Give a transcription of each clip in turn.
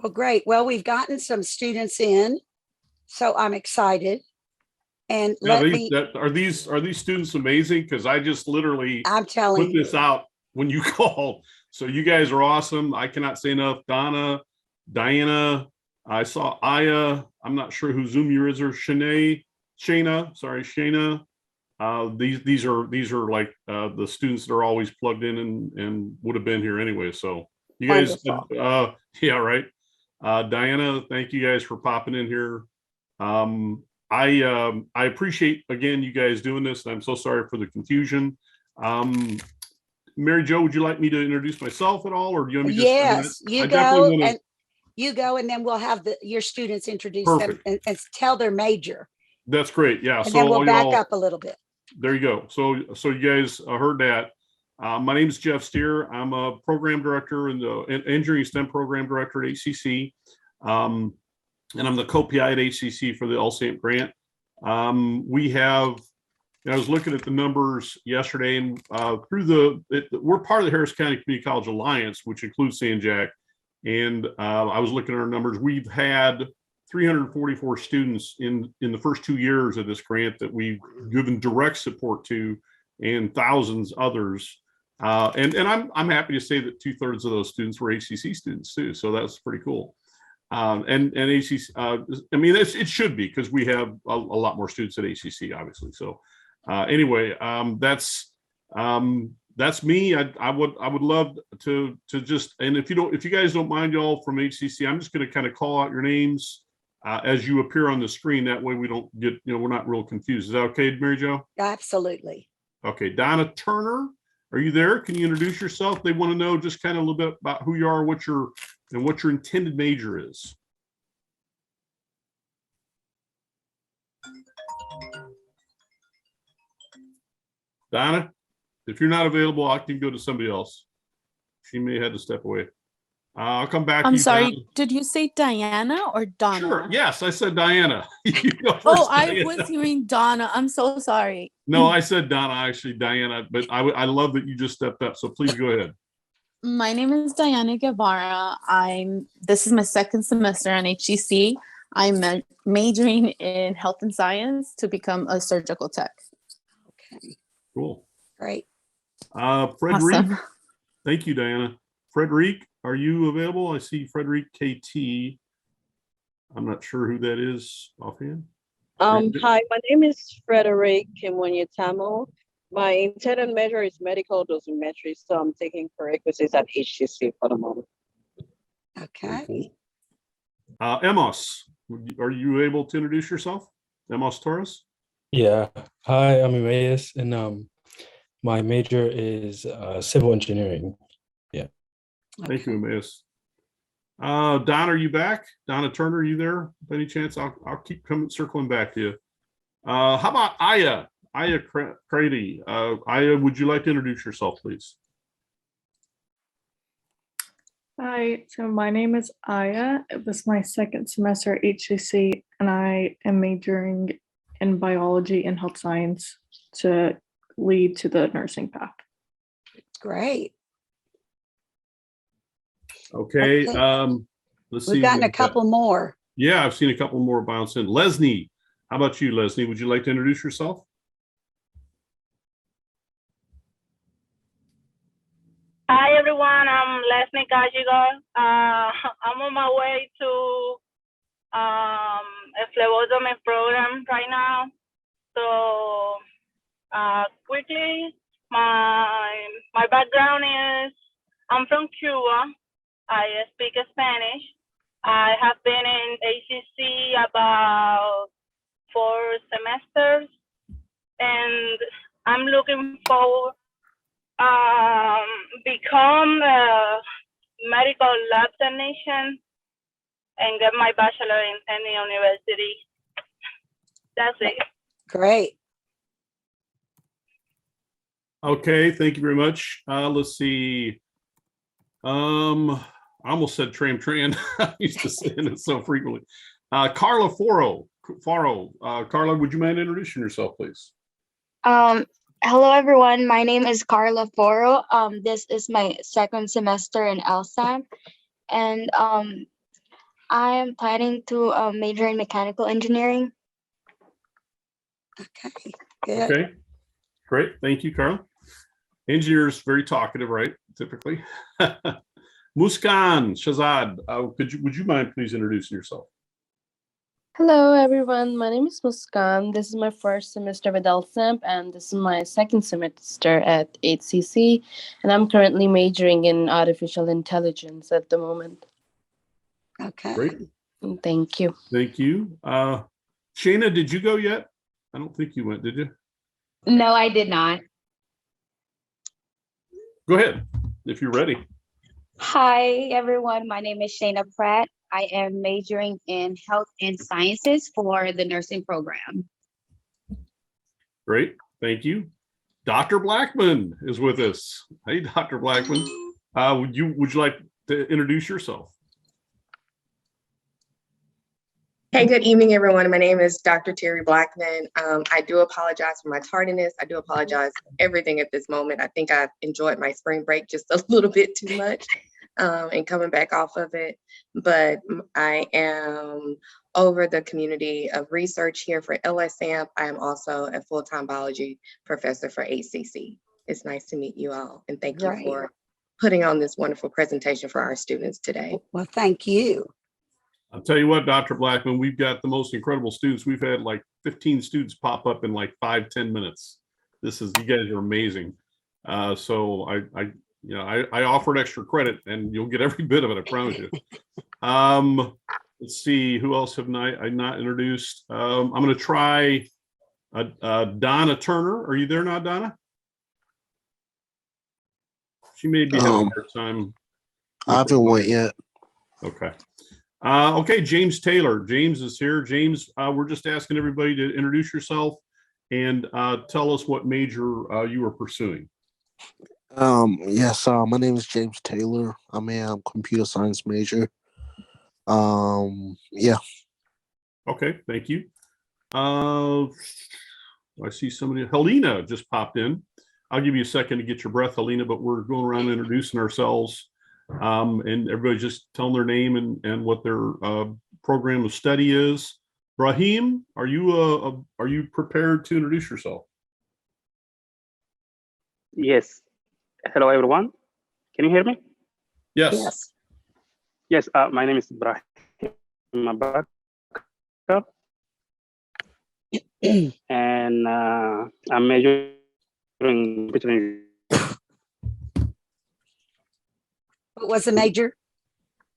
Well, great. Well, we've gotten some students in, so I'm excited. And Yeah, let me, are these students amazing? Because I just literally I'm telling put you, this out when you called. So you guys are awesome. I cannot say enough. Donna, Diana, I saw Aya. I'm not sure who Zoom you is, or Shayna. Sorry, Shayna. These are like the students that are always plugged in and would have been here anyway. So you guys, wonderful. yeah, right. Diana, thank you guys for popping in here. I appreciate again you guys doing this. And I'm so sorry for the confusion. Mary Jo, would you like me to introduce myself at all, or do you want me just? Yes, I definitely want to. and you go, and then we'll have your students introduce them Perfect. and tell their major, That's great. Yeah. and then So we'll back y'all, up a little bit. there you go. So you guys heard that. My name is Jeff Steer. I'm a program director in the engineering STEM program director at HCC. And I'm the co-PI at HCC for the LSMP grant. We have, I was looking at the numbers yesterday, and we're part of the Harris County Community College Alliance, which includes San Jac. And I was looking at our numbers. We've had 344 students in the first 2 years of this grant that we've given direct support to, and thousands others. And I'm happy to say that 2/3 of those students were HCC students too. So that's pretty cool. And HCC, I mean, it should be, because we have a lot more students at HCC, obviously. So anyway, that's me. I would love to just, and if you guys don't mind, y'all from HCC, I'm just going to kind of call out your names as you appear on the screen. That way we don't get, we're not real confused. Is that okay, Mary Jo? Absolutely. Okay, Donna Turner, are you there? Can you introduce yourself? They want to know just kind of a little bit about who you are, what your intended major is. Donna, if you're not available, I can go to somebody else. She may have to step away. I'll come back. I'm to you, sorry. Donna. Did you say Diana or Donna? Sure. Yes, I said Diana. You go first, Oh, I Diana. was hearing Donna. I'm so sorry. No, I said Donna, actually Diana, but I love that you just stepped up. So please go ahead. My name is Diana Guevara. This is my second semester in HCC. I'm majoring in health and science to become a surgical tech. Okay. Cool. Great. Frederic. Awesome. Thank you, Diana. Frederic, are you available? I see Frederic KT. I'm not sure who that is offhand. Hi, my name is Frederic Kimwanyetamo. My intended major is medical dosimetry, so I'm taking prerequisites at HCC for the moment. Okay. Emos, are you able to introduce yourself? Emos Torres? Yeah. Hi, I'm Emmaus, and my major is civil engineering. Yeah. Thank you, Emmaus. Don, are you back? Donna Turner, are you there? By any chance? I'll keep circling back to you. How about Aya? Aya Crady. Aya, would you like to introduce yourself, please? Hi, so my name is Aya. It was my second semester at HCC, and I am majoring in biology and health science to lead to the nursing path. Great. Okay. Let's see. We've gotten a couple more. Yeah, I've seen a couple more bounce in. Leslie, how about you, Leslie? Would you like to introduce yourself? Hi everyone, I'm Leslie Gajigo. I'm on my way to a phlebotomy program right now. So quickly, my background is I'm from Cuba. I speak Spanish. I have been in ACC about 4 semesters, and I'm looking forward become a medical lab technician and get my bachelor in any university. That's it. Great. Okay, thank you very much. Let's see. I almost said tram. I used to saying it so frequently. Carla Faro. Carla, would you mind introducing yourself, please? Hello, everyone. My name is Carla Foro. This is my second semester in LSAM. And I am planning to major in mechanical engineering. Okay, good. Okay, great. Thank you, Carla. Engineers, very talkative, right? Typically. Muskan Shazad, would you mind please introducing yourself? Hello, everyone. My name is Muskan. This is my first semester with LSMP, and this is my second semester at HCC. And I'm currently majoring in artificial intelligence at the moment. Okay. Great. Thank you. Thank you. Shayna, did you go yet? I don't think you went, did you? No, I did not. Go ahead, if you're ready. Hi, everyone. My name is Shayna Pratt. I am majoring in health and sciences for the nursing program. Great, thank you. Dr. Blackman is with us. Hey, Dr. Blackman. Would you like to introduce yourself? Hey, good evening, everyone. My name is Dr. Terry Blackman. I do apologize for my tardiness. I do apologize for everything at this moment. I think I've enjoyed my spring break just a little bit too much and coming back off of it. But I am over the community of research here for LSMP. I am also a full-time biology professor for HCC. It's nice to meet you all, and thank you for putting on this wonderful presentation for our students today. Well, thank you. I'll tell you what, Dr. Blackman, we've got the most incredible students. We've had like 15 students pop up in like 5-10 minutes. You guys are amazing. So I offered extra credit, and you'll get every bit of it, I promise you. Let's see, who else have I not introduced? I'm going to try Donna Turner. Are you there now, Donna? She may be having a hard time. I haven't went yet. Okay. Okay, James Taylor. James is here. James, we're just asking everybody to introduce yourself and tell us what major you are pursuing. Yes, my name is James Taylor. I'm a computer science major. Yeah. Okay, thank you. I see somebody. Helena just popped in. I'll give you a second to get your breath, Helena, but we're going around introducing ourselves. And everybody just telling their name and what their program of study is. Brahim, are you prepared to introduce yourself? Yes. Hello, everyone. Can you hear me? Yes. Yes. My name is Brahim Abakar, and I'm majoring in computer engineering. What was the major?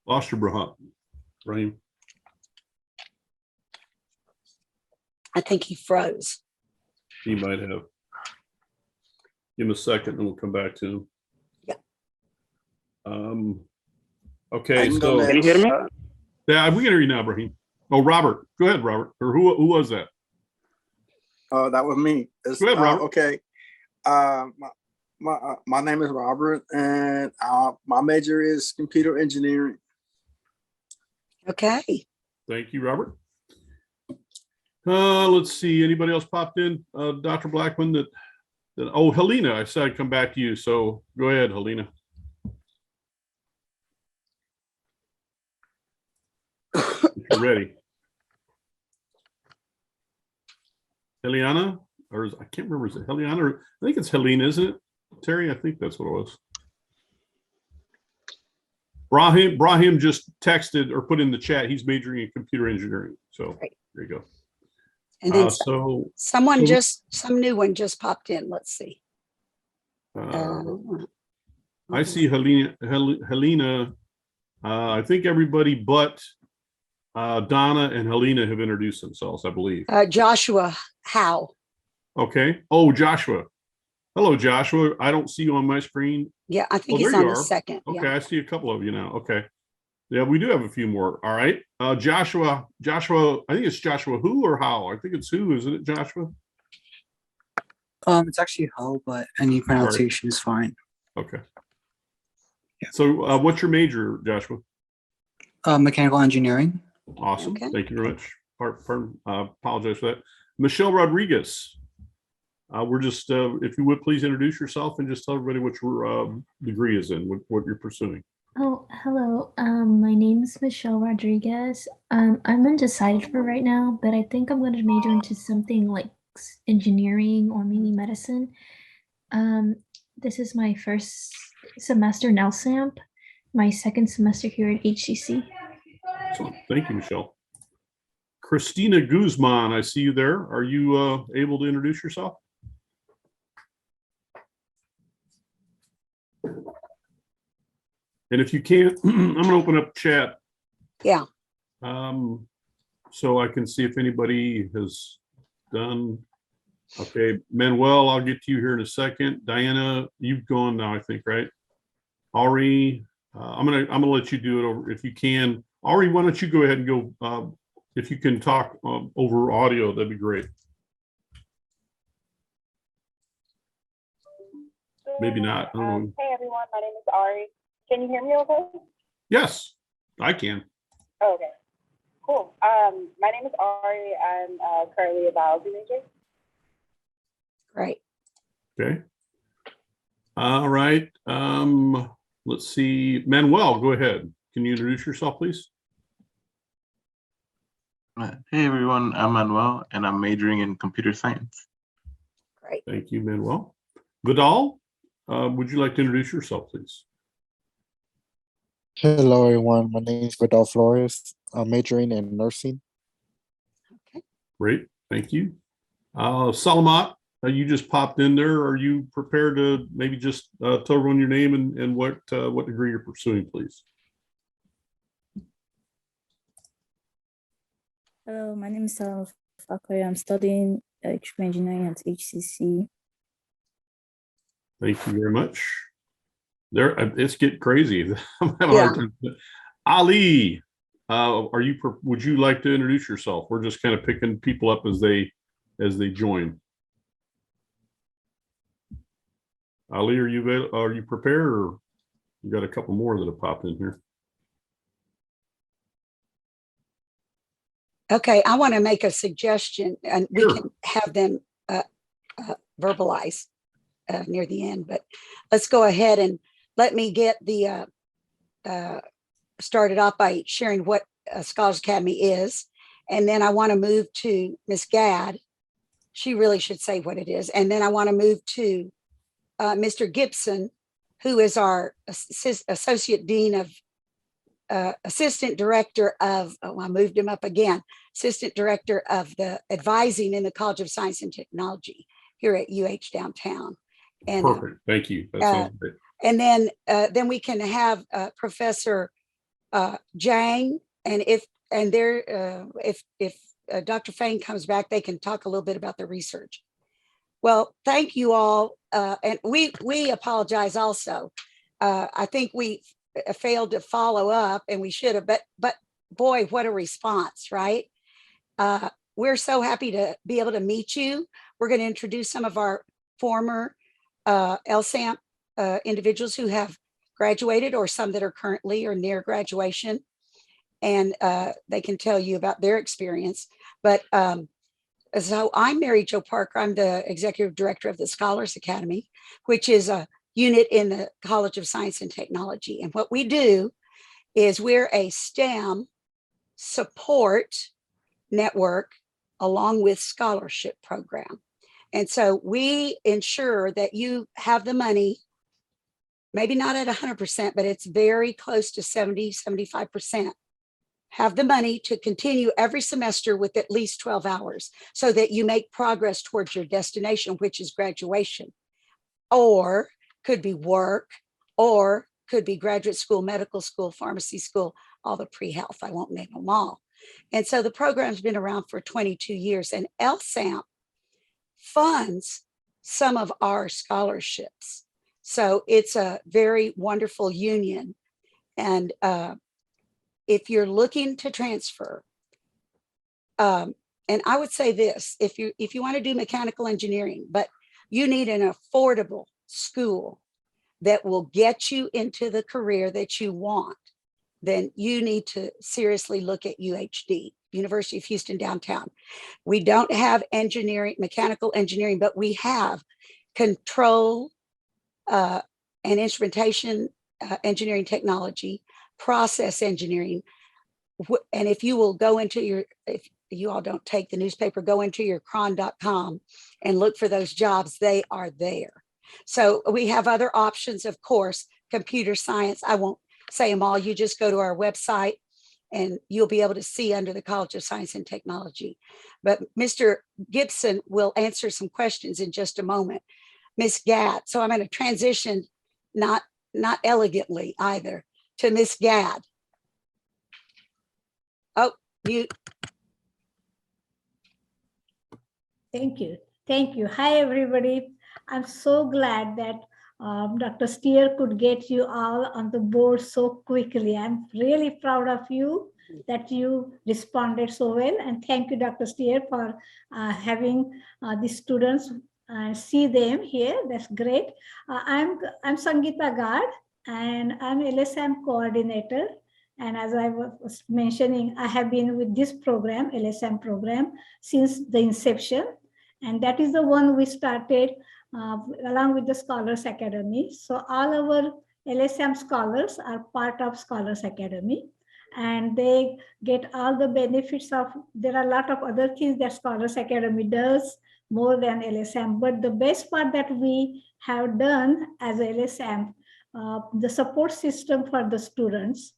Lost your Brahim. I think he froze. He might have. Give him a second and we'll come back to him. Yeah. Okay, so can you hear me? Yeah, we can hear you now, Brahim. Oh, Robert. Go ahead, Robert. Or who was that? Oh, that was me. Go ahead, Robert. Okay. My name is Robert, and my major is computer engineering. Okay. Thank you, Robert. Let's see. Anybody else popped in? Dr. Blackman, oh, Helena, I said I'd come back to you. So go ahead, Helena. If you're ready. Heliana, or I can't remember, is it Heliana? Or I think it's Helena, isn't it? Terry, I think that's what it was. Brahim just texted or put in the chat, he's majoring in computer engineering. So there you go. And then some new one just popped in. Let's see. I see Helena. I think everybody but Donna and Helena have introduced themselves, I believe. Joshua Howe. Okay. Oh, Joshua. Hello, Joshua. I don't see you on my screen. Yeah, I think he's on the second. Okay, I see a couple of you now. Okay. Yeah, we do have a few more. All right. Joshua, I think it's Joshua who or how? I think it's who, isn't it, Joshua? It's actually how, but any pronunciation is fine. Okay. Yeah. So what's your major, Joshua? Mechanical engineering. Awesome. Okay. Thank you very much. Apologize for that. Michelle Rodriguez. We're just, if you would please introduce yourself and just tell everybody what your degree is in, what you're pursuing. Oh, hello. My name is Michelle Rodriguez. I'm undecided for right now, but I think I'm going to major into something like engineering or maybe medicine. Um, this is my first semester in LSAMP, my second semester here at HCC. Excellent. Thank you, Michelle. Christina Guzman, I see you there. Are you able to introduce yourself? And if you can't, I'm going to open up chat. Yeah. So I can see if anybody has done. Okay, Manuel, I'll get to you here in a second. Diana, you've gone now, I think, right? Ari, I'm gonna let you do it over if you can. Ari, why don't you go ahead and go? If you can talk over audio, that'd be great. Maybe not. I don't know. Hey everyone, my name is Ari. Can you hear me okay? Yes, I can. Oh, okay, cool. My name is Ari. I'm currently a biology major. Great. Okay. All right. Let's see. Manuel, go ahead. Can you introduce yourself, please? Hey everyone, I'm Manuel and I'm majoring in computer science. Great. Thank you, Manuel. Vidal, would you like to introduce yourself, please? Hello, everyone. My name is Vidal Flores. I'm majoring in nursing. Great. Thank you. Salamat, you just popped in there. Are you prepared to maybe just tell everyone your name and what degree you're pursuing, please? Hello, my name is Salam Fakoy. I'm studying electrical engineering at HCC. Thank you very much. There, it's getting crazy. I'm having a hard time. Ali, would you like to introduce yourself? We're just kind of picking people up as they join. Ali, are you prepared, or you got a couple more that have popped in here? Okay, I want to make a suggestion, and we can have them verbalize near the end, but let's go ahead and let me get the started off by sharing what Scholars Academy is, and then I want to move to Miss Gadd. She really should say what it is, and then I want to move to Mr. Gibson, who is our Associate Dean of Assistant Director of, I moved him up again, Assistant Director of the Advising in the College of Science and Technology here at UH downtown. And perfect. Thank you. That sounds great. And then we can have Professor Jang, and if Dr. Fain comes back, they can talk a little bit about the research. Well, thank you all, and we apologize also. I think we failed to follow up, and we should have. But boy, what a response, right? We're so happy to be able to meet you. We're going to introduce some of our former LSAMP individuals who have graduated, or some that are currently or near graduation, and they can tell you about their experience. But so I'm Mary Jo Parker. I'm the Executive Director of the Scholars Academy, which is a unit in the College of Science and Technology. And what we do is we're a STEM support network along with scholarship program. And so we ensure that you have the money, maybe not at 100%, but it's very close to 70, 75%. Have the money to continue every semester with at least 12 hours so that you make progress towards your destination, which is graduation, or could be work, or could be graduate school, medical school, pharmacy school, all the pre-health. I won't name them all. And so the program's been around for 22 years, and LSAMP funds some of our scholarships. So it's a very wonderful union. And if you're looking to transfer, and I would say this, if you want to do mechanical engineering, but you need an affordable school that will get you into the career that you want, then you need to seriously look at UHD, University of Houston downtown. We don't have engineering, mechanical engineering, but we have control and instrumentation engineering technology, process engineering. And if you will go into your, if you all don't take the newspaper, go into your cron.com and look for those jobs, they are there. So we have other options, of course, computer science. I won't say them all. You just go to our website and you'll be able to see under the College of Science and Technology. But Mr. Gibson will answer some questions in just a moment. Miss Gadd. So I'm going to transition, not elegantly either, to Miss Gadd. Oh, mute. Thank you. Thank you. Hi, everybody. I'm so glad that Dr. Steer could get you all on the board so quickly. I'm really proud of you that you responded so well. And thank you, Dr. Steer, for having the students see them here. That's great. I'm Sangeeta Gad, and I'm LSM coordinator. And as I was mentioning, I have been with this program, LSM program, since the inception. And that is the one we started along with the Scholars Academy. So all our LSM scholars are part of Scholars Academy, and they get all the benefits of, there are a lot of other things that Scholars Academy does more than LSM. But the best part that we have done as LSM, the support system for the students,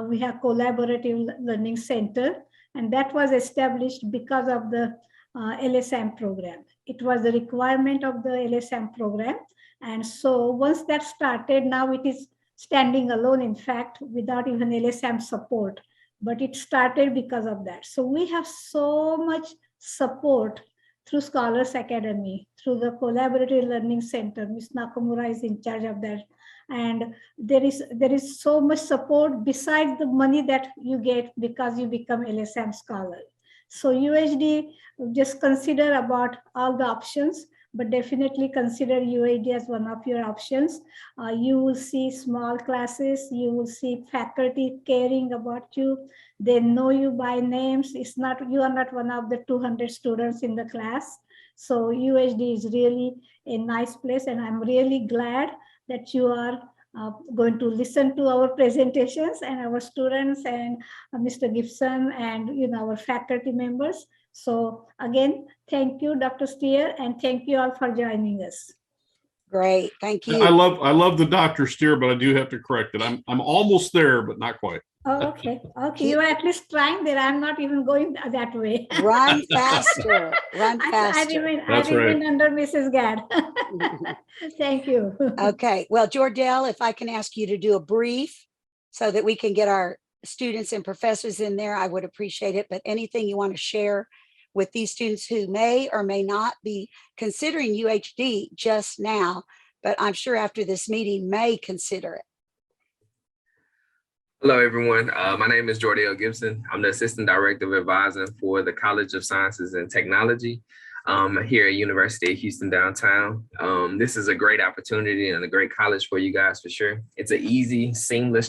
we have collaborative learning center, and that was established because of the LSM program. It was the requirement of the LSM program. And so once that started, now it is standing alone, in fact, without even LSM support, but it started because of that. So we have so much support through Scholars Academy, through the Collaborative Learning Center. Ms. Nakamura is in charge of that. And there is so much support besides the money that you get because you become LSM scholar. So UHD, just consider about all the options, but definitely consider UHD as one of your options. You will see small classes, you will see faculty caring about you. They know you by names. It's not, you are not one of the 200 students in the class. So UHD is really a nice place, and I'm really glad that you are going to listen to our presentations and our students and Mr. Gibson and our faculty members. So again, thank you, Dr. Steer, and thank you all for joining us. Great, thank you. I love the Dr. Steer, but I do have to correct it. I'm almost there, but not quite. Oh, okay. Okay, you are at least trying there. I'm not even going that way. Run faster. Run faster. I remain under Mrs. Gadd. Thank you. Okay. Well, Jordell, if I can ask you to do a brief so that we can get our students and professors in there, I would appreciate it. But anything you want to share with these students who may or may not be considering UHD just now, but I'm sure after this meeting may consider it. Hello, everyone. My name is Jordell Gibson. I'm the Assistant Director of Advising for the College of Sciences and Technology here at University of Houston downtown. This is a great opportunity and a great college for you guys for sure. It's an easy, seamless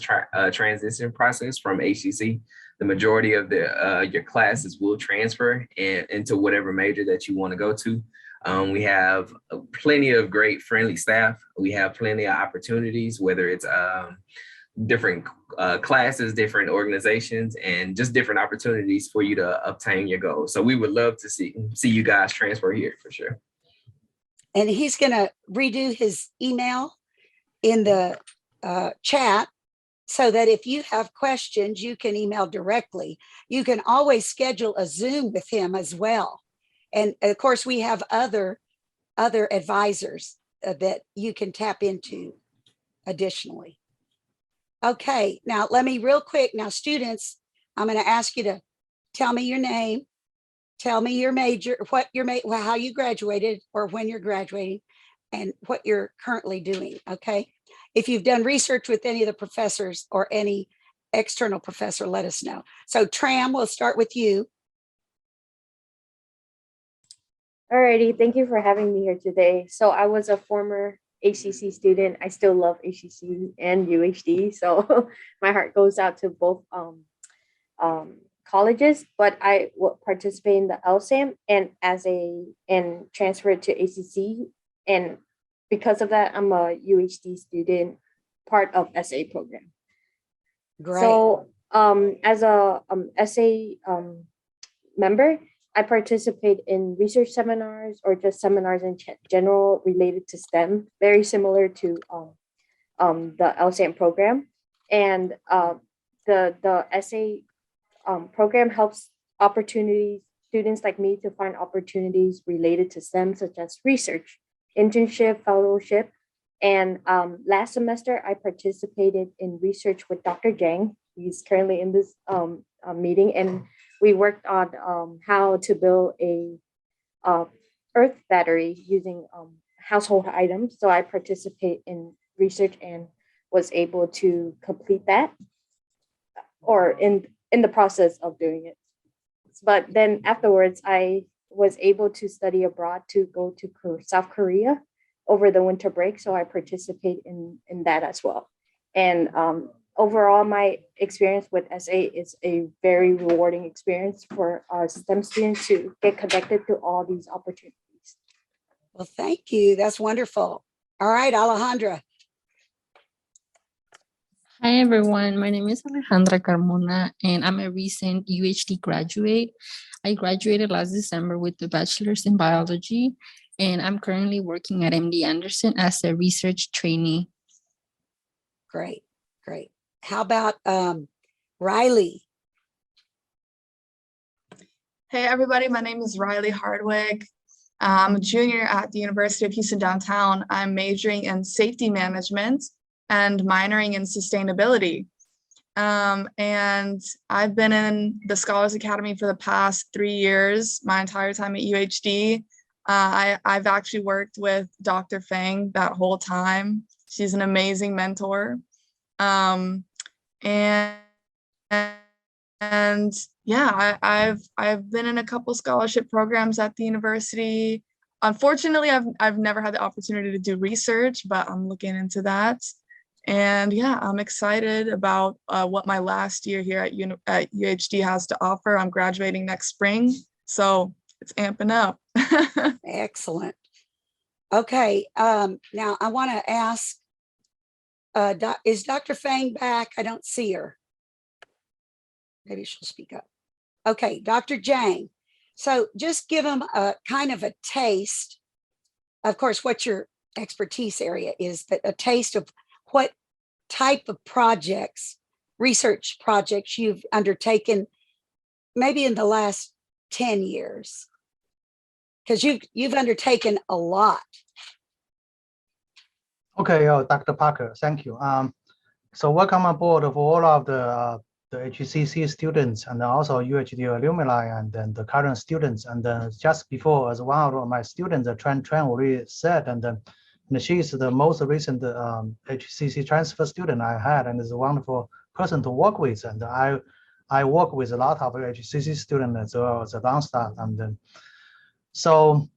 transition process from HCC. The majority of your classes will transfer into whatever major that you want to go to. We have plenty of great friendly staff. We have plenty of opportunities, whether it's different classes, different organizations, and just different opportunities for you to obtain your goals. So we would love to see you guys transfer here for sure. And he's going to redo his email in the chat so that if you have questions, you can email directly. You can always schedule a Zoom with him as well. And of course, we have other advisors that you can tap into additionally. Okay, now let me real quick. Now, students, I'm going to ask you to tell me your name, tell me your major, how you graduated or when you're graduating, and what you're currently doing. Okay, if you've done research with any of the professors or any external professor, let us know. So Tram, we'll start with you. Alrighty, thank you for having me here today. So I was a former HCC student. I still love HCC and UHD, so my heart goes out to both colleges. But I will participate in the LSAM and transfer it to ACC, and because of that, I'm a UHD student part of SA program. Great. So as a SA member, I participate in research seminars or just seminars in general related to STEM, very similar to the LSAM program. And the SA program helps students like me to find opportunities related to STEM, such as research, internship, fellowship. And last semester, I participated in research with Dr. Jang. He's currently in this meeting, and we worked on how to build a earth battery using household items. So I participate in research and was able to complete that, or in the process of doing it. But then afterwards, I was able to study abroad to go to South Korea over the winter break. So I participate in that as well. And overall, my experience with SA is a very rewarding experience for STEM students to get connected to all these opportunities. Well, thank you. That's wonderful. All right, Alejandra. Hi everyone, my name is Alejandra Carmona and I'm a recent UHD graduate. I graduated last December with a bachelor's in biology and I'm currently working at MD Anderson as a research trainee. Great, great. How about Riley? Hey everybody, my name is Riley Hardwick. I'm a junior at the University of Houston downtown. I'm majoring in safety management and minoring in sustainability. And I've been in the Scholars Academy for the past 3 years, my entire time at UHD. I've actually worked with Dr. Fang that whole time. She's an amazing mentor. And yeah, I've been in a couple scholarship programs at the university. Unfortunately, I've never had the opportunity to do research, but I'm looking into that. And yeah, I'm excited about what my last year here at UHD has to offer. I'm graduating next spring, so it's amping up. Excellent. Okay, now I want to ask, is Dr. Fang back? I don't see her. Maybe she'll speak up. Okay, Dr. Jang. So just give them a kind of a taste, of course, what your expertise area is, but a taste of what type of projects, research projects you've undertaken maybe in the last 10 years, because you've undertaken a lot. Okay, Dr. Parker, thank you. So welcome aboard for all of the HCC students and also UHD alumni and then the current students. And just before, as one of my students, Tran already said, and she is the most recent HCC transfer student I had, and is a wonderful person to work with. And I work with a lot of HCC students as well as advanced staff. And then, so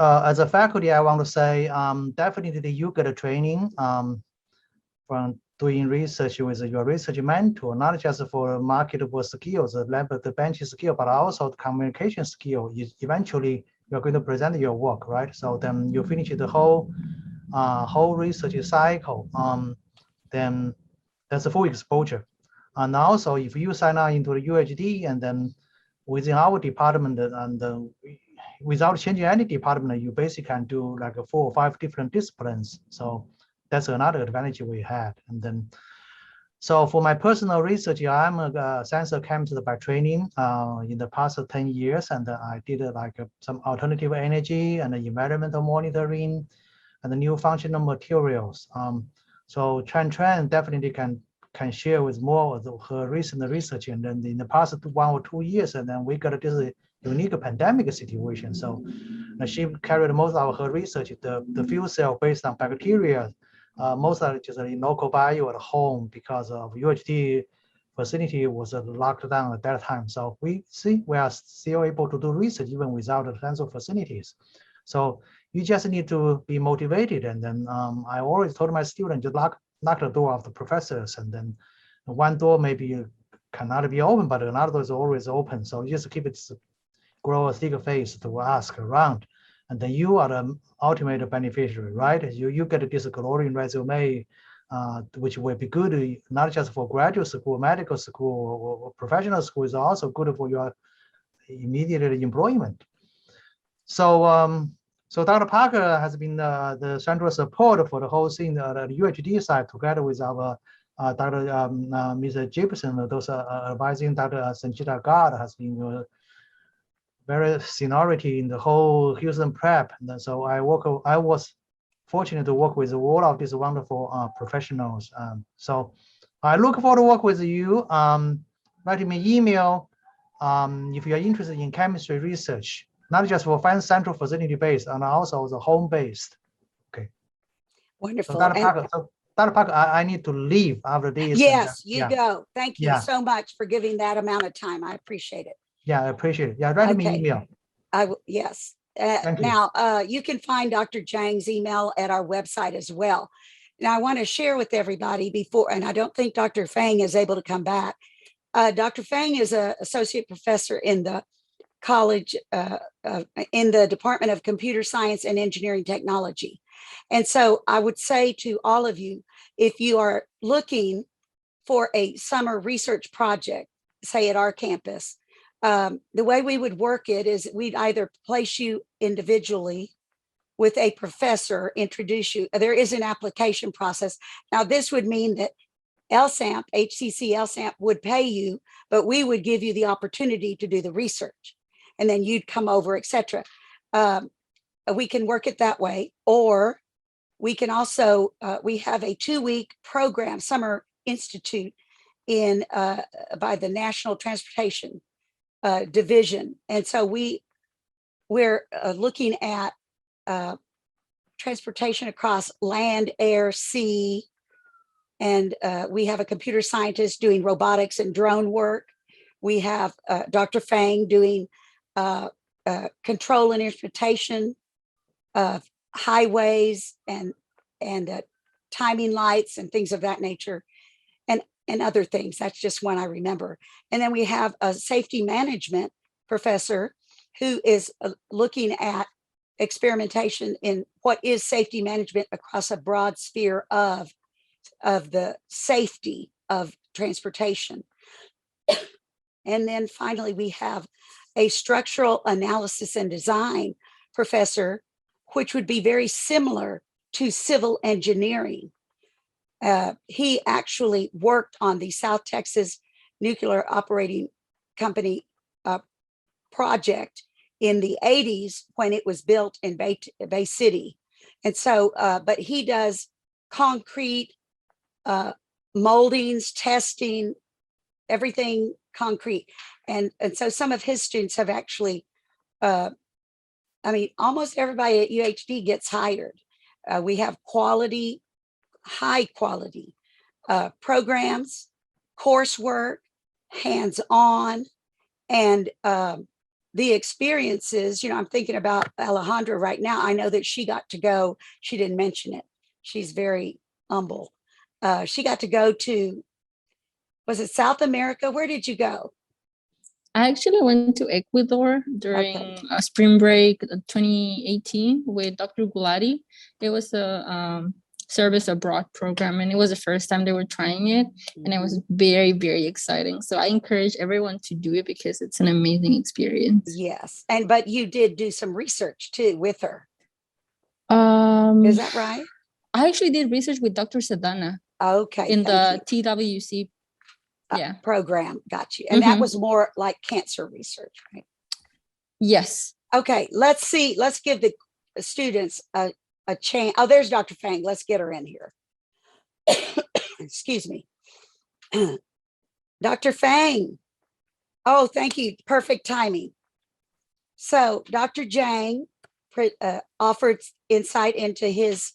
as a faculty, I want to say definitely you get a training from doing research with your research mentor, not just for marketable skills, the bench skill, but also the communication skill. Eventually, you're going to present your work, right? So then you finish the whole research cycle. Then that's a full exposure. And also, if you sign on into the UHD and then within our department and without changing any department, you basically can do like 4 or 5 different disciplines. So that's another advantage we had. And then, so for my personal research, I'm a science chemist by training in the past 10 years. And I did some alternative energy and environmental monitoring and the new functional materials. So Tran definitely can share with more of her recent research. And then in the past 1 or 2 years, and then we got this unique pandemic situation. So she carried most of her research, the fuel cell based on bacteria, most of it just in local bio at home because of UHD facility was locked down at that time. So we are still able to do research even without the transfer facilities. So you just need to be motivated. And then I always told my students to lock the door of the professors, and then one door maybe cannot be open, but another door is always open. So you just keep it, grow a thicker face to ask around, and then you are the ultimate beneficiary, right? You get this glowing resume which will be good not just for graduate school, medical school, or professional school, is also good for your immediate employment. So, so Dr. Parker has been the central support for the whole thing, the UHD side, together with our Mr. Gibson, those advising Dr. Sanjita Garg has been very seniority in the whole Houston prep. And so I was fortunate to work with all of these wonderful professionals. So I look forward to work with you. Write me email if you are interested in chemistry research, not just for central facility based, and also the home based. Okay. Wonderful. So Dr. Parker, I need to leave after this. Yes, and, you go. Thank you yeah. so much for giving that amount of time. I appreciate it. Yeah, I appreciate it. Yeah, write me email. I will. Yes. Now, you can find Dr. Zhang's email at our website as well. Now, I want to share with everybody before, and I don't think Dr. Fang is able to come back. Dr. Fang is an associate professor in the college, in the Department of Computer Science and Engineering Technology. And so I would say to all of you, if you are looking for a summer research project, say at our campus, the way we would work it is we'd either place you individually with a professor, introduce you. There is an application process. Now, this would mean that LSAMP, HCC LSAMP would pay you, but we would give you the opportunity to do the research. And then you'd come over, etc. We can work it that way. Or we can also, we have a 2-week program, Summer Institute in by the National Transportation Division. And so we're looking at transportation across land, air, sea, and we have a computer scientist doing robotics and drone work. We have Dr. Fang doing control and instrumentation of highways and timing lights and things of that nature, and other things. That's just one I remember. And then we have a safety management professor who is looking at experimentation in what is safety management across a broad sphere of the safety of transportation. And then finally, we have a structural analysis and design professor, which would be very similar to civil engineering. He actually worked on the South Texas Nuclear Operating Company project in the 80s when it was built in Bay City. And so, but he does concrete, moldings, testing, everything concrete. And so some of his students have actually, I mean, almost everybody at UHD gets hired. We have quality, high quality programs, coursework, hands-on, and the experiences. You know, I'm thinking about Alejandra right now. I know that she got to go, she didn't mention it. She's very humble. She got to go to, was it South America? Where did you go? I actually went to Ecuador during spring break 2018 with Dr. Gulati. It was a service abroad program, and it was the first time they were trying it, and it was very, very exciting. So I encourage everyone to do it because it's an amazing experience. Yes, but you did do some research too with her. Is that right? I actually did research with Dr. Sadana. Okay. In the TWC program. Got you. And that was more like cancer research, right? Yes. Okay, let's see. Let's give the students a chance. Oh, there's Dr. Fang. Let's get her in here. Excuse me. Dr. Fang. Oh, thank you. Perfect timing. So Dr. Zhang offered insight into his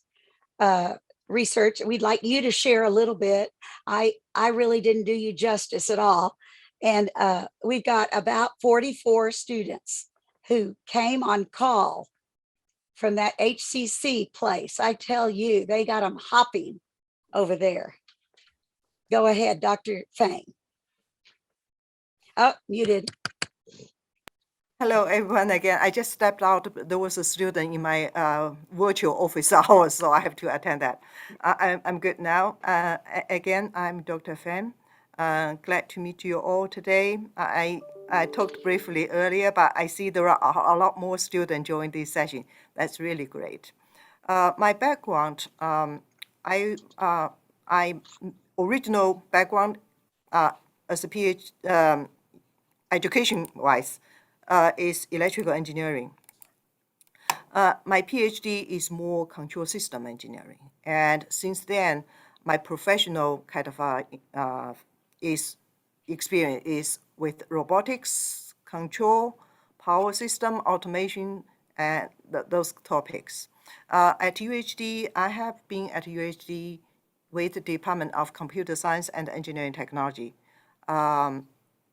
research. We'd like you to share a little bit. I really didn't do you justice at all. And we've got about 44 students who came on call from that HCC place. I tell you, they got them hopping over there. Go ahead, Dr. Fang. Oh, muted. Hello, everyone. Again, I just stepped out. There was a student in my virtual office hours, so I have to attend that. I'm good now. Again, I'm Dr. Fan. Glad to meet you all today. I talked briefly earlier, but I see there are a lot more students joining this session. That's really great. My background, I original background as a PhD, education-wise, is electrical engineering. My PhD is more control system engineering. And since then, my professional kind of experience is with robotics, control, power system, automation, and those topics. At UHD, I have been at UHD with the Department of Computer Science and Engineering Technology. I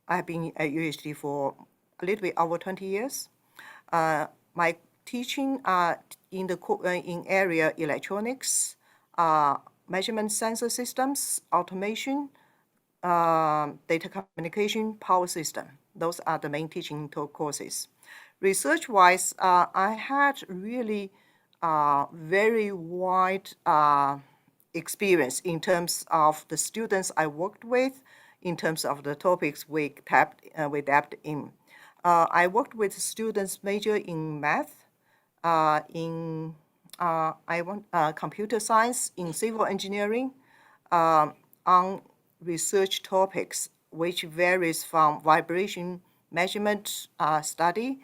have been at UHD for a little bit over 20 years. My teaching in area electronics, measurement sensor systems, automation, data communication, power system. Those are the main teaching courses. Research-wise, I had really very wide experience in terms of the students I worked with, in terms of the topics we dabbed in. I worked with students major in math, in computer science, in civil engineering, on research topics, which varies from vibration measurement study,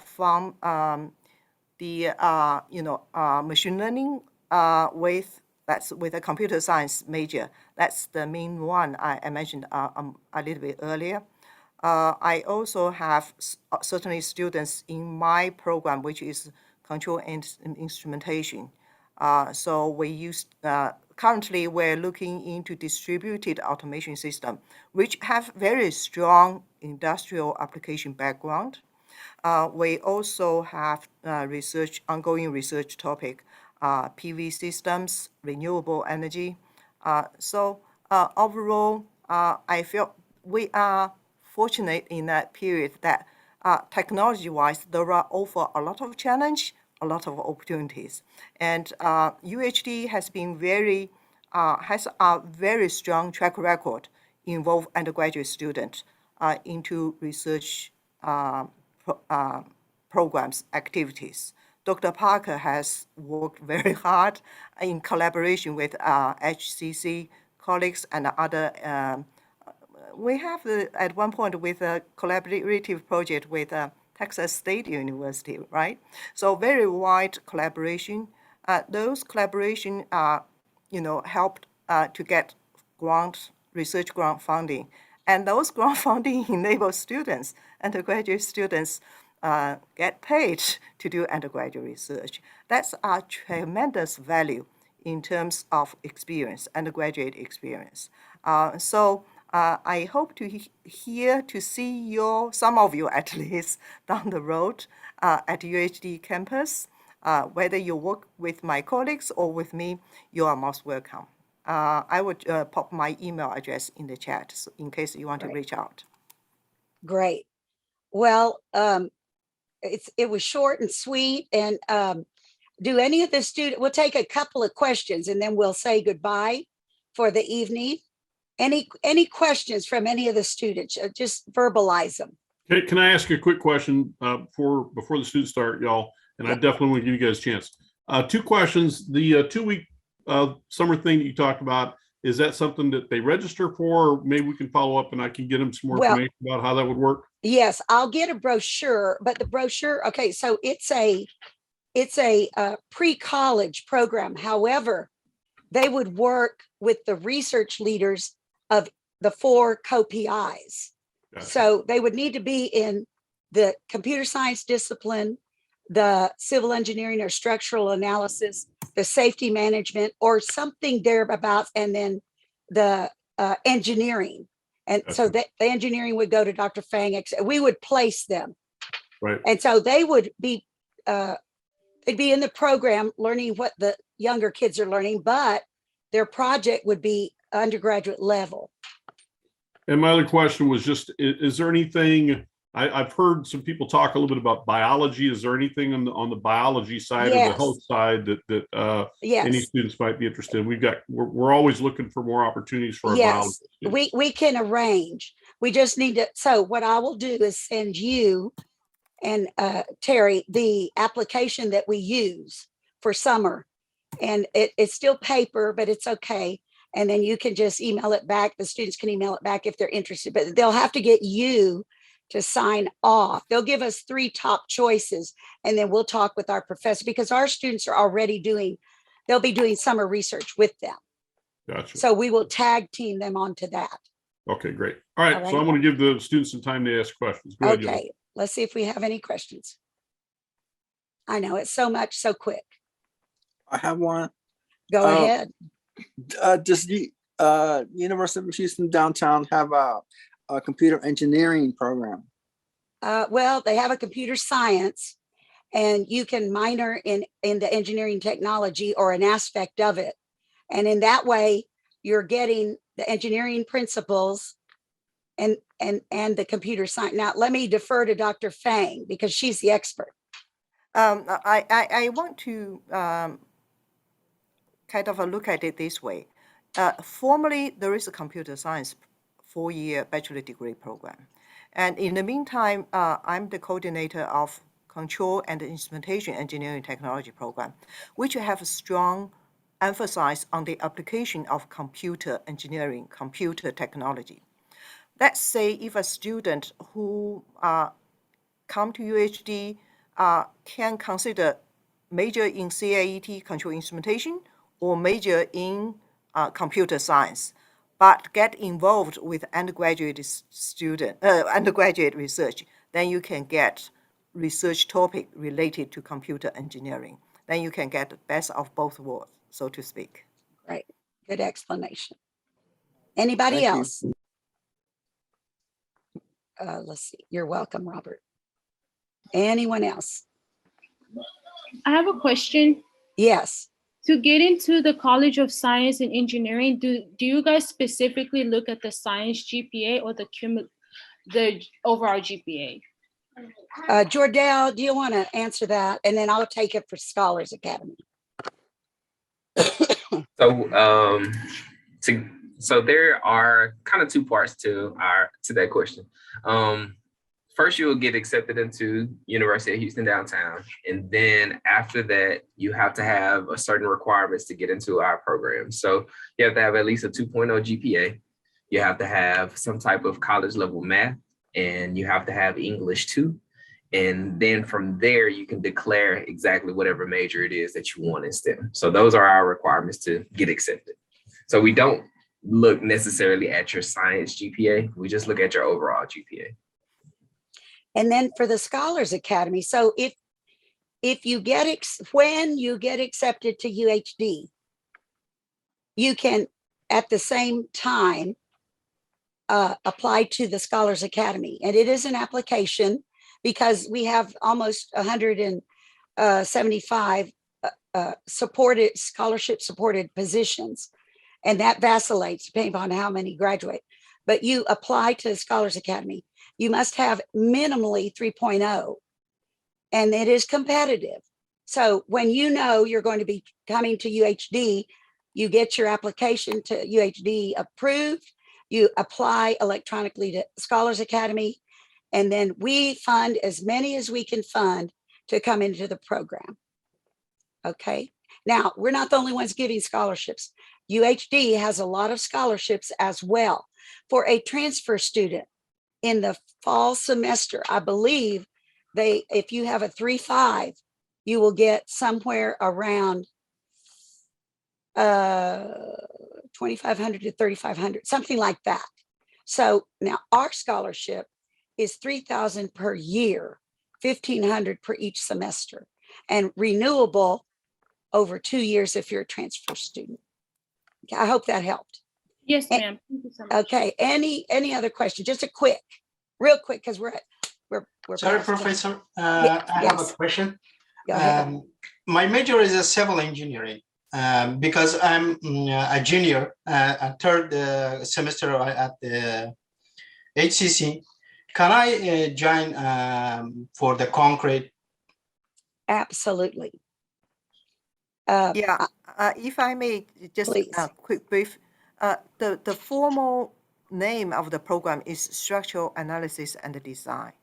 from the machine learning with a computer science major. That's the main one I mentioned a little bit earlier. I also have certainly students in my program, which is control and instrumentation. So we use, currently we're looking into distributed automation system, which have very strong industrial application background. We also have ongoing research topic, PV systems, renewable energy. So overall, I feel we are fortunate in that period that technology-wise, there are also a lot of challenge, a lot of opportunities. And UHD has been has a very strong track record involve undergraduate students into research programs, activities. Dr. Parker has worked very hard in collaboration with HCC colleagues and other. We have at one point with a collaborative project with Texas State University, right? So very wide collaboration. Those collaboration, helped to get research grant funding. And those grant funding enable students, undergraduate students, get paid to do undergraduate research. That's a tremendous value in terms of experience, undergraduate experience. So I hope to see some of you at least down the road at UHD campus. Whether you work with my colleagues or with me, you are most welcome. I would pop my email address in the chat in case you want to reach out. Great. Well, it was short and sweet. And do any of the students, we'll take a couple of questions and then we'll say goodbye for the evening. Any questions from any of the students? Just verbalize them. Okay, can I ask you a quick question before the students start, y'all? And I definitely want to give you guys a chance. 2 questions. The 2-week summer thing that you talked about, is that something that they register for? Or maybe we can follow up and I can get them some more information about how that would work. Yes, I'll get a brochure, but the brochure, okay, so it's a pre-college program. However, they would work with the research leaders of the 4 co-PIs. Gotcha. So they would need to be in the computer science discipline, the civil engineering or structural analysis, the safety management, or something thereabouts, and then the engineering. And so the engineering would go to Dr. Fang. We would place them. Right. And so they would be, they'd be in the program learning what the younger kids are learning, but their project would be undergraduate level. And my other question was just, is there anything I've heard some people talk a little bit about biology. Is there anything on the biology side or the Yes. health side that any Yes. students might be interested in? We're always looking for more opportunities for our biology Yes, students. we can arrange. We just need to, so what I will do is send you and Terry the application that we use for summer. And it's still paper, but it's okay. And then you can just email it back. The students can email it back if they're interested, but they'll have to get you to sign off. They'll give us 3 top choices, and then we'll talk with our professor, because our students are already they'll be doing summer research with them. Gotcha. So we will tag team them onto that. Okay, great. All right. So I'm going to give the students some time to ask questions. Go ahead, Okay, let's see if we have any questions. I know it's so much, so quick. I have one. Go ahead. Does the University of Houston downtown have a computer engineering program? Well, they have a computer science, and you can minor in the engineering technology or an aspect of it. And in that way, you're getting the engineering principles and the computer science. Now, let me defer to Dr. Fang because she's the expert. I want to kind of look at it this way. Formally, there is a computer science 4-year bachelor degree program. And in the meantime, I'm the coordinator of Control and Instrumentation Engineering Technology program, which have a strong emphasis on the application of computer engineering, computer technology. Let's say if a student who come to UHD can consider major in CAET, control instrumentation, or major in computer science, but get involved with undergraduate research, then you can get research topic related to computer engineering. Then you can get the best of both worlds, so to speak. Right. Good explanation. Anybody Thank you. else? Let's see. You're welcome, Robert. Anyone else? I have a question. Yes. To get into the College of Science and Engineering, do you guys specifically look at the science GPA or the overall GPA? Jordell, do you want to answer that? And then I'll take it for Scholars Academy. So there are kind of 2 parts to that question. First, you will get accepted into University of Houston downtown, and then after that, you have to have a certain requirements to get into our program. So you have to have at least a 2.0 GPA. You have to have some type of college level math, and you have to have English too. And then from there, you can declare exactly whatever major it is that you want in STEM. So those are our requirements to get accepted. So we don't look necessarily at your science GPA. We just look at your overall GPA. And then for the Scholars Academy, so if you get when you get accepted to UHD, you can at the same time apply to the Scholars Academy. And it is an application because we have almost 175 scholarship supported positions. And that vacillates depending on how many graduate. But you apply to the Scholars Academy. You must have minimally 3.0, and it is competitive. So when you know you're going to be coming to UHD, you get your application to UHD approved, you apply electronically to Scholars Academy, and then we fund as many as we can fund to come into the program. Okay. Now, we're not the only ones giving scholarships. UHD has a lot of scholarships as well. For a transfer student in the fall semester, I believe if you have a 3.5, you will get somewhere around $2,500 to $3,500, something like that. So now our scholarship is $3,000 per year, $1,500 per each semester, and renewable over 2 years if you're a transfer student. I hope that helped. Yes, ma'am. Thank you so much. Okay. Any other question? Just a real quick, because we're Sorry, past Professor. time. I have a question. Go ahead. My major is a civil engineering because I'm a junior, a third semester at the HCC. Can I join for the concrete? Absolutely. Yeah, if I may just Please. quick brief, the formal name of the program is Structural Analysis and Design.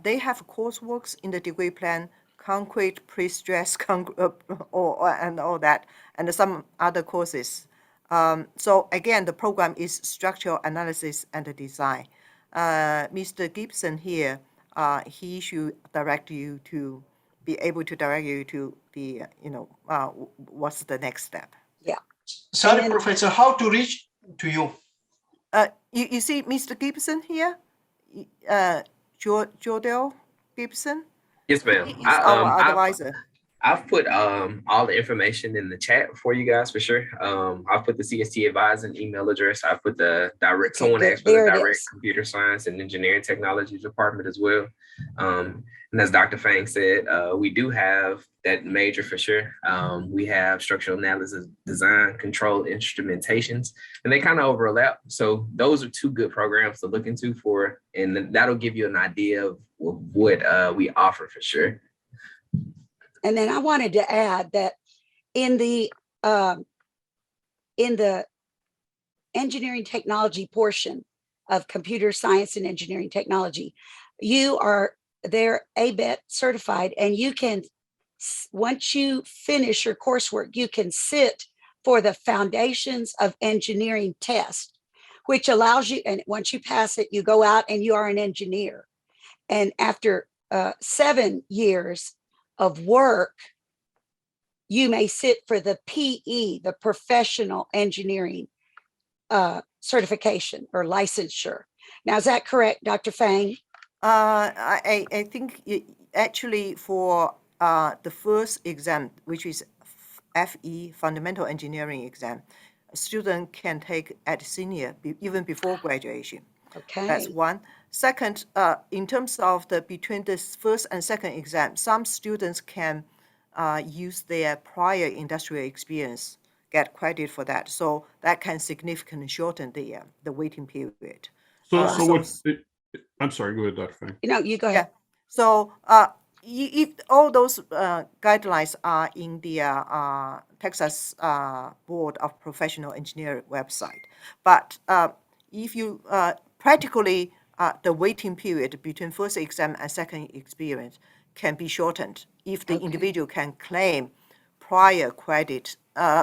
They have courseworks in the degree plan, concrete, pre-stress, and all that, and some other courses. So again, the program is Structural Analysis and Design. Mr. Gibson here, he should direct you to be able to direct you to the, what's the next step. Yeah. Sorry, Professor, how to reach to you? You see Mr. Gibson here? Jordell Gibson? Yes, ma'am. He's our advisor. I've put all the information in the chat for you guys for sure. I've put the CST advising email address. I put the direct, someone asked for the direct computer science and engineering technology department as well. And as Dr. Fang said, we do have that major for sure. We have structural analysis, design, control, instrumentations, and they kind of overlap. So those are two good programs to look into for, and that'll give you an idea of what we offer for sure. And then I wanted to add that in the engineering technology portion of computer science and engineering technology, they're ABET certified, and you can, once you finish your coursework, you can sit for the Foundations of Engineering test, which allows you, and once you pass it, you go out and you are an engineer. And after 7 years of work, you may sit for the PE, the Professional Engineering certification or licensure. Now, is that correct, Dr. Fang? I think actually for the first exam, which is FE, Fundamental Engineering exam, a student can take at senior, even before graduation. Okay. That's one. Second, in terms of between this first and second exam, some students can use their prior industrial experience, get credit for that. So that can significantly shorten the waiting period. I'm sorry, go ahead, Dr. Fang. You go ahead. Yeah. So if all those guidelines are in the Texas Board of Professional Engineering website. But if you practically, the waiting period between first exam and second experience can be shortened if the individual can claim prior credit,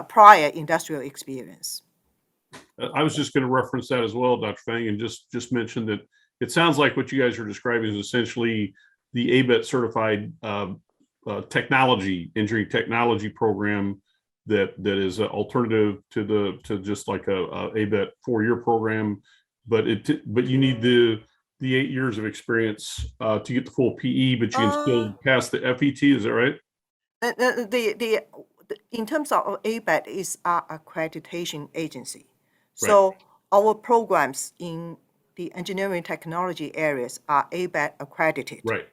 prior industrial experience. I was just going to reference that as well, Dr. Fang, and just mention that it sounds like what you guys are describing is essentially the ABET certified engineering technology program that is an alternative to just like a ABET 4-year program, but you need the 8 years of experience to get the full PE, but you can still pass the FET. Is that right? In terms of ABET, is our accreditation agency. So our programs in the engineering technology areas are ABET accredited. Right.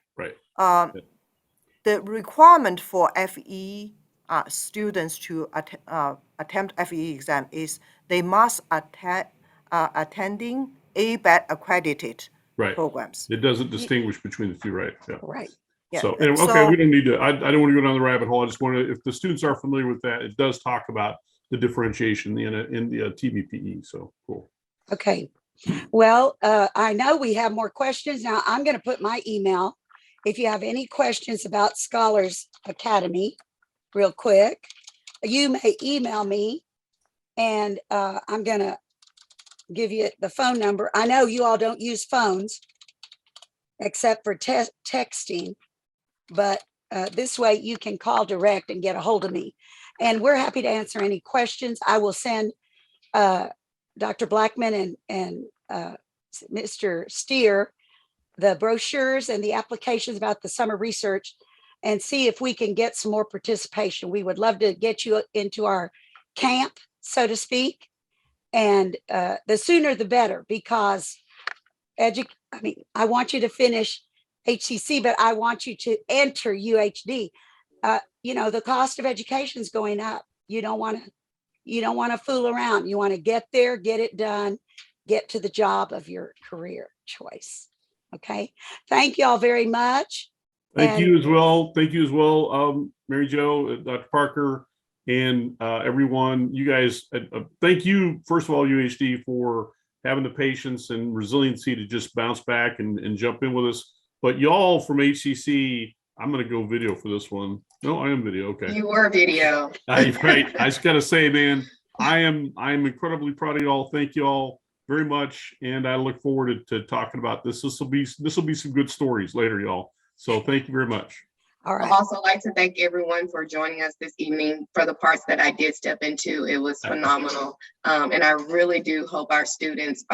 The requirement for FE students to attempt FE exam is they must attending ABET accredited programs. It doesn't distinguish between the two, right? Yeah. Right. Yeah. So anyway, okay, we don't need to. I don't want to go down the rabbit hole. I just want to, if the students are familiar with that, it does talk about the differentiation in the TBPE. So cool. Okay. Well, I know we have more questions. Now I'm going to put my email. If you have any questions about Scholars Academy, real quick, you may email me, and I'm going to give you the phone number. I know you all don't use phones except for texting, but this way you can call direct and get a hold of me. And we're happy to answer any questions. I will send Dr. Blackman and Mr. Steer the brochures and the applications about the summer research and see if we can get some more participation. We would love to get you into our camp, so to speak. And the sooner the better, because I want you to finish HCC, but I want you to enter UHD. The cost of education is going up. You don't want to fool around. You want to get there, get it done, get to the job of your career choice. Okay. Thank you all very much. Thank And- you as well. Thank you as well, Mary Jo, Dr. Parker, and everyone. You guys, thank you, first of all, UHD, for having the patience and resiliency to just bounce back and jump in with us. But y'all from HCC, I'm going to go video for this one. No, I am video. Okay. You were video. Right. I just got to say, man, I'm incredibly proud of y'all. Thank you all very much. And I look forward to talking about this. This will be some good stories later, y'all. So thank you very much. All right. I'd also like to thank everyone for joining us this evening. For the parts that I did step into, it was phenomenal. And I really do hope our students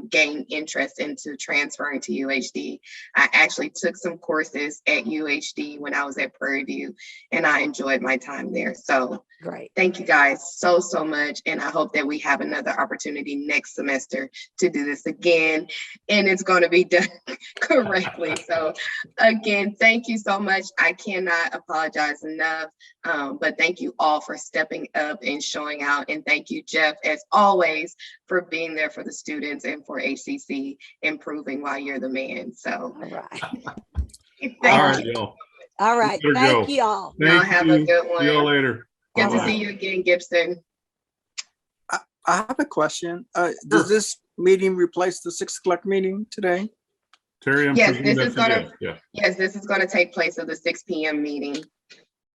gain interest into transferring to UHD. I actually took some courses at UHD when I was at Prairie View, and I enjoyed my time there. So great. Thank you guys so much. And I hope that we have another opportunity next semester to do this again. And it's going to be done correctly. So again, thank you so much. I cannot apologize enough. But thank you all for stepping up and showing out. And thank you, Jeff, as always, for being there for the students and for HCC improving while you're the man. So all right. All right, y'all. All right. Thank you all. Y'all have a good one. See y'all later. Good to see you again, Gibson. I have a question. Does this meeting replace the 6 o'clock meeting today? Terry, I'm Yes, presuming this is that's a gonna. yes. Yes, this is going to take place of the 6 p.m. meeting.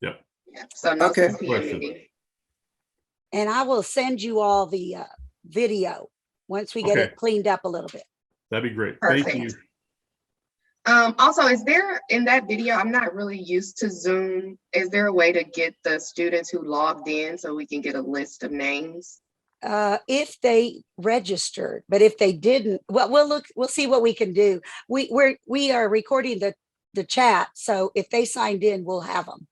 Yep. Yeah, so no Okay. 6 p.m. meeting. And I will send you all the video once we get Okay. it cleaned up a little bit. That'd be great. Perfect. Thank you. Also, is there in that video, I'm not really used to Zoom. Is there a way to get the students who logged in so we can get a list of names? If they registered, but if they didn't, well, we'll see what we can do. We are recording the chat. So if they signed in, we'll have them.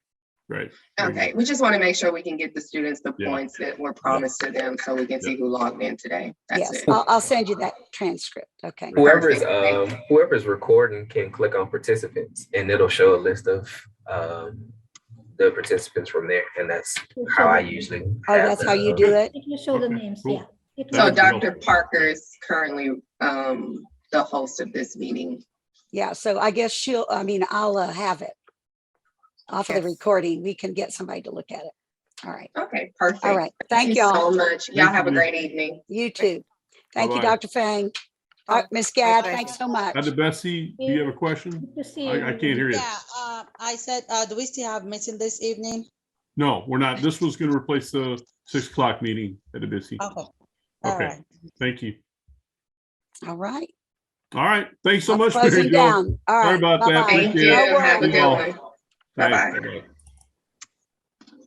Right. Okay, we just want to make sure we can get the students the Yeah. points that were promised to them so we can see who logged in today. That's Yes, it. I'll send you that transcript. Okay. Whoever's recording can click on participants and it'll show a list of the participants from there. And that's how I usually that's how you do it? It will show the names, Cool. yeah. It So will- Dr. Parker is currently the host of this meeting. Yeah, so I guess I'll have it off of the recording. We can get somebody to look at it. All right. Okay, perfect. All right. Thank you all so much. Y'all have a great evening. You too. Thank you, Bye-bye. Dr. Fang. Miss Gadd, thanks so much. Dr. Bessie, do you have a question? I can't hear you. Yeah, I said, do we still have meeting this evening? No, we're not. This was going to replace the 6 o'clock meeting at Abisi. Okay. Okay. Thank you. All right. All right. Thanks so much, Closing Mary Jo. down. All Sorry right. about that. Bye-bye. Thank Appreciate you. it. Have a See good y'all. one. Thanks. Bye-bye. Bye-bye.